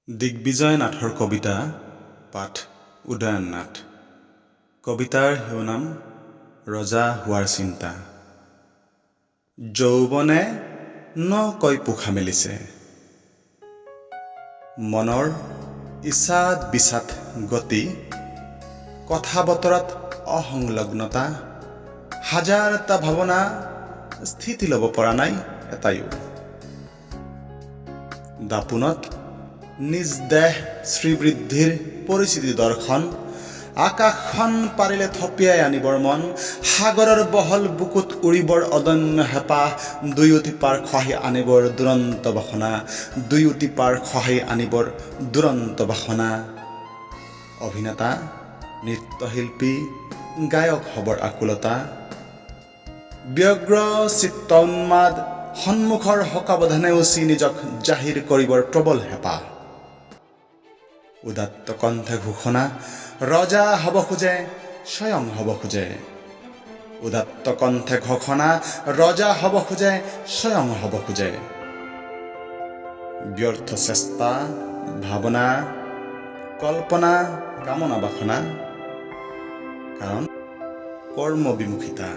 দিগ্বিজয় নাথৰ কবিতা পাঠ উদয়ন নাথ। কবিতাৰ শিৰোনাম ৰজা হোৱাৰ চিন্তা। যৌৱনে নকৈ পোখা মেলিছে, মনৰ ইছাত বিচাত গতি, কথা বতৰাত অসংলগ্নতা, হাজাৰটা ভাৱনা স্থিতি ল'ব পৰা নাই এটাইও। দাপোনত নিজ দেহ শ্ৰীবৃদ্ধিৰ পৰিচিতি দৰ্শন, আকাশখন পাৰিলে থপিয়াই আনিবৰ মন, সাগৰৰ বহল বুকুত উৰিবৰ অদম্য হেঁপাহ, দুয়োটি পাৰ খহাই আনিবৰ দুৰন্ত বাসনা, দুয়োটি পাৰ খহাই আনিবৰ দুৰন্ত বাসনা। অভিনেতা, নৃত্যশিল্পী, গায়ক হবৰ আকুলতা, ব্যগ্ৰ চিত্ত উন্মাদ, সন্মুখৰ শকাৱধানে উচি নিজক জাহিৰ কৰিবৰ প্ৰবল হেঁপাহ। উদাত্ত কণ্ঠে ঘোষণা, ৰজা হ'ব খোজে, স্বয়ং হ'ব খোজে। উদাত্ত কণ্ঠে ঘোষণা, ৰজা হ'ব খোজে, স্বয়ং হ'ব খোজে। ব্যৰ্থ চেষ্টা, ভাৱনা, কল্পনা, কামনা বাসনা, কাৰণ কৰ্মবিমুখিতা।